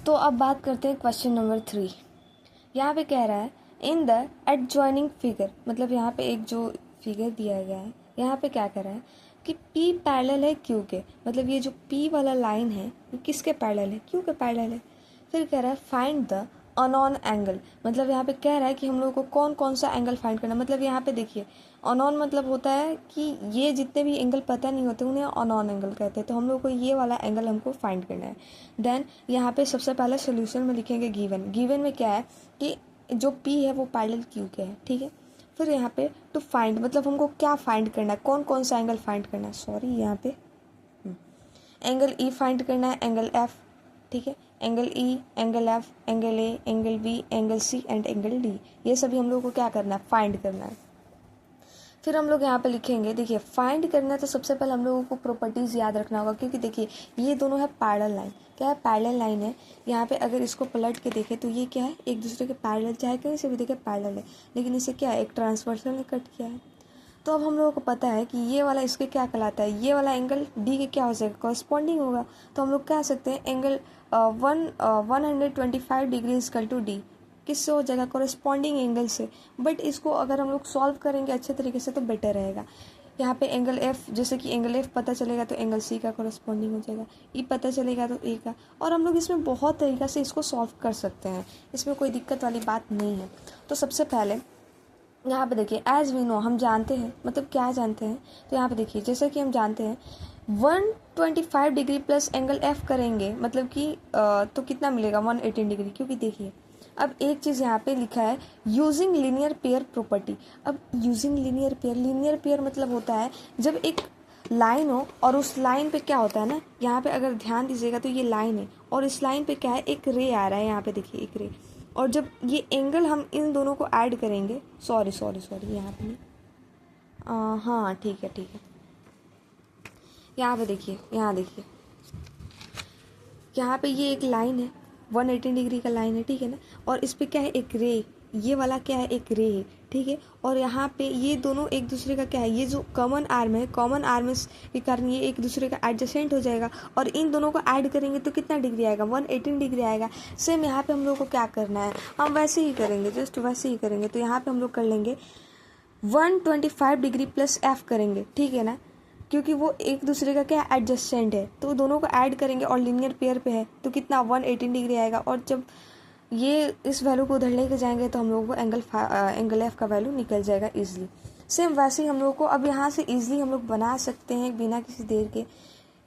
तो अब बात करते हैं क्वेश्चन नंबर 3। यहाँ पे कह रहा है इन द एडजॉइनिंग फिगर, मतलब यहाँ पे एक जो फिगर दिया गया है यहाँ पे क्या कर रहा है कि P पैरेलल है Q के, मतलब ये जो P वाला लाइन है ये किसके पैरेलल है, Q के पैरेलल है। फिर कह रहा है फाइंड द अननोन एंगल, मतलब यहाँ पे कह रहा है कि हम लोग को कौन कौन सा एंगल फाइंड करना है। मतलब यहाँ पे देखिए अननोन मतलब होता है कि ये जितने भी एंगल पता नहीं होते उन्हें अननोन एंगल कहते हैं। तो हम लोग को ये वाला एंगल हमको फाइंड करना है। देन यहाँ पे सबसे पहले सोल्यूशन में लिखेंगे गिवन में क्या है कि जो P है वो पैरेलल Q के है, ठीक है। फिर यहाँ पे टू फाइंड, मतलब हमको क्या फाइंड करना है, कौन कौन सा एंगल फाइंड करना है। सॉरी यहाँ पे एंगल E फाइंड करना है, एंगल F, ठीक है। Angle E, angle F, angle A, angle B, angle C and angle D, ये सभी हम लोग को क्या करना है, फाइंड करना है। फिर हम लोग यहाँ पे लिखेंगे, देखिए फाइंड करना है तो सबसे पहले हम लोगों को प्रॉपर्टीज़ याद रखना होगा, क्योंकि देखिए ये दोनों है पैरेलल लाइन। क्या है, पैरेलल लाइन है। यहाँ पे अगर इसको पलट के देखें तो ये क्या है, एक दूसरे के पैरेलल, चाहे कहीं से भी देखें पैरेलल है, लेकिन इसे क्या है, एक ट्रांसवर्सल ने कट किया है। तो अब हम लोगों को पता है कि ये वाला इसके क्या कहलाता है, ये वाला एंगल डी के क्या हो जाएगा, कॉरस्पॉन्डिंग होगा। तो हम लोग कह सकते हैं angle 125 degree equal to D, किससे हो जाएगा, कॉरस्पॉन्डिंग एंगल से। बट इसको अगर हम लोग सॉल्व करेंगे अच्छे तरीके से तो बेटर रहेगा। यहाँ पे एंगल एफ, जैसे कि एंगल एफ पता चलेगा तो एंगल सी का कॉरस्पॉन्डिंग हो जाएगा, ई पता चलेगा तो ए का। और हम लोग इसमें बहुत तरीक़ा से इसको सॉल्व कर सकते हैं, इसमें कोई दिक्कत वाली बात नहीं है। तो सबसे पहले यहाँ पे देखिए एज वी नो, हम जानते हैं, मतलब क्या जानते हैं, तो यहाँ पे देखिए जैसे कि हम जानते हैं 125 डिग्री प्लस एंगल एफ करेंगे, मतलब कि तो कितना मिलेगा 118 डिग्री। क्योंकि देखिए अब एक चीज़ यहाँ पे लिखा है यूजिंग लीनियर पेयर प्रॉपर्टी। अब यूजिंग लीनियर पेयर मतलब होता है जब एक लाइन हो और उस लाइन पे क्या होता है ना, यहाँ पे अगर ध्यान दीजिएगा तो ये लाइन है और इस लाइन पे क्या है, एक रे आ रहा है, यहाँ पे देखिए एक रे, और जब ये एंगल हम इन दोनों को ऐड करेंगे, सॉरी यहाँ पे नहीं, हाँ ठीक है यहाँ पे देखिए, यहाँ पे ये एक लाइन है 180 डिग्री का लाइन है, ठीक है ना। और इस पे क्या है, एक रे, ये वाला क्या है, एक रे है, ठीक है। और यहाँ पे ये दोनों एक दूसरे का क्या है, ये जो कॉमन आर्म है, कॉमन आर्म के कारण ये एक दूसरे का एडजेसेंट हो जाएगा। और इन दोनों को ऐड करेंगे तो कितना डिग्री आएगा, 118 डिग्री आएगा। सेम यहाँ पे हम लोग को क्या करना है, हम वैसे ही करेंगे, जस्ट वैसे ही करेंगे। तो यहाँ पे हम लोग कर लेंगे 125 डिग्री प्लस एफ करेंगे, ठीक है ना, क्योंकि वो एक दूसरे का क्या एडजस्टेंट है, तो दोनों को ऐड करेंगे और लीनियर पेयर पे है तो कितना 118 डिग्री आएगा। और जब ये इस वैल्यू को उधर लेके जाएंगे तो हम लोगों को एंगल एफ का वैल्यू निकल जाएगा इजीली। सेम वैसे ही हम लोग को अब यहाँ से इजीली हम लोग बना सकते हैं बिना किसी देर के।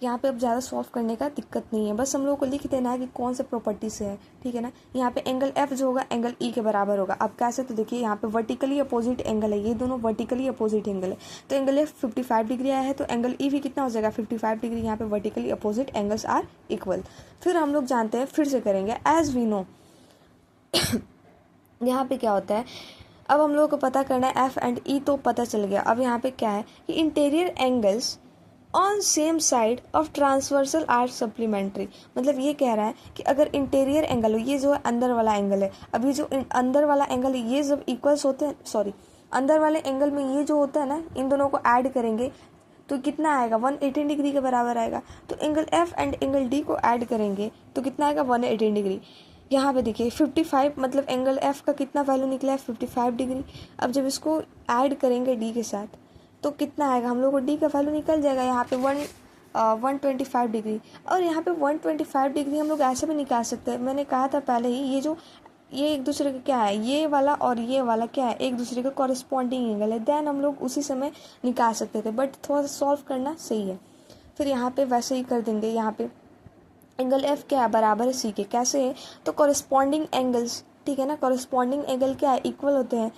यहाँ पे अब ज़्यादा सॉल्व करने का दिक्कत नहीं है, बस हम लोग को लिख देना है कि कौन से प्रॉपर्टी से है, ठीक है ना। यहाँ पे एंगल एफ जो होगा एंगल ई के बराबर होगा। अब कैसे, तो देखिए यहाँ पे वर्टिकली अपोजिट एंगल है, ये दोनों वर्टिकली अपोजिट एंगल है। तो एंगल एफ 55 डिग्री आया है तो एंगल ई भी कितना हो जाएगा 55 डिग्री। यहाँ पे vertically opposite angles are equal. फिर हम लोग जानते हैं, फिर से करेंगे एज वी नो यहाँ पे क्या होता है, अब हम लोग को पता करना है एफ एंड ई तो पता चल गया। अब यहाँ पे क्या है कि interior angles on same side of transversal are supplementary, मतलब ये कह रहा है कि अगर इंटीरियर एंगल हो, ये जो है अंदर वाला एंगल है, अभी जो अंदर वाला एंगल है ये जब इक्वल्स होते हैं, सॉरी अंदर वाले एंगल में ये जो होता है ना, इन दोनों को ऐड करेंगे तो कितना आएगा 118 डिग्री के बराबर आएगा। तो angle F and angle D को ऐड करेंगे तो कितना आएगा 118 डिग्री। यहाँ पे देखिए 55, मतलब एंगल एफ का कितना वैल्यू निकला है 55 डिग्री। अब जब इसको ऐड करेंगे डी के साथ तो कितना आएगा, हम लोग को डी का वैल्यू निकल जाएगा यहाँ पे 125 डिग्री। और यहाँ पे 125 डिग्री हम लोग ऐसे भी निकाल सकते हैं, मैंने कहा था पहले ही, ये एक दूसरे का क्या है, ये वाला और ये वाला क्या है, एक दूसरे का कॉरस्पॉन्डिंग एंगल है। देन हम लोग उसी समय निकाल सकते थे, बट थोड़ा सा सॉल्व करना सही है। फिर यहाँ पे वैसे ही कर देंगे, यहाँ पे एंगल एफ क्या है, बराबर है सी के, कैसे है, तो कॉरस्पॉन्डिंग एंगल्स, ठीक है ना, कॉरस्पॉन्डिंग एंगल क्या है, इक्वल होते हैं।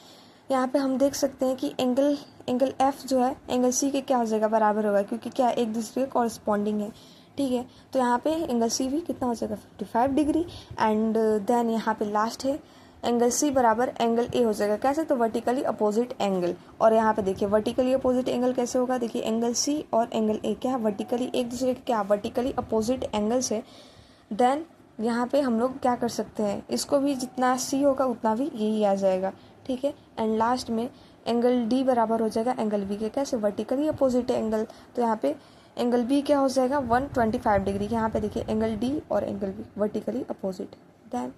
यहाँ पे हम देख सकते हैं कि एंगल एफ जो है एंगल सी के क्या हो जाएगा, बराबर होगा, क्योंकि क्या है, एक दूसरे के कॉरस्पॉन्डिंग है, ठीक है। तो यहाँ पे एंगल सी भी कितना हो जाएगा 55 डिग्री। एंड देन यहाँ पे लास्ट है एंगल सी बराबर एंगल ए हो जाएगा, कैसे, तो वर्टिकली अपोजिट एंगल। और यहाँ पे देखिए वर्टिकली अपोजिट एंगल कैसे होगा, देखिए एंगल सी और एंगल ए क्या है, वर्टिकली एक दूसरे के क्या, वर्टिकली अपोजिट एंगल्स है। देन यहाँ पे हम लोग क्या कर सकते हैं, इसको भी जितना सी होगा उतना भी यही आ जाएगा, ठीक है। एंड लास्ट में एंगल डी बराबर हो जाएगा एंगल बी के, कैसे, वर्टिकली अपोजिट एंगल। तो यहाँ पे एंगल बी क्या हो जाएगा 125 डिग्री। यहाँ पे देखिए एंगल डी और angle B vertically opposite. Then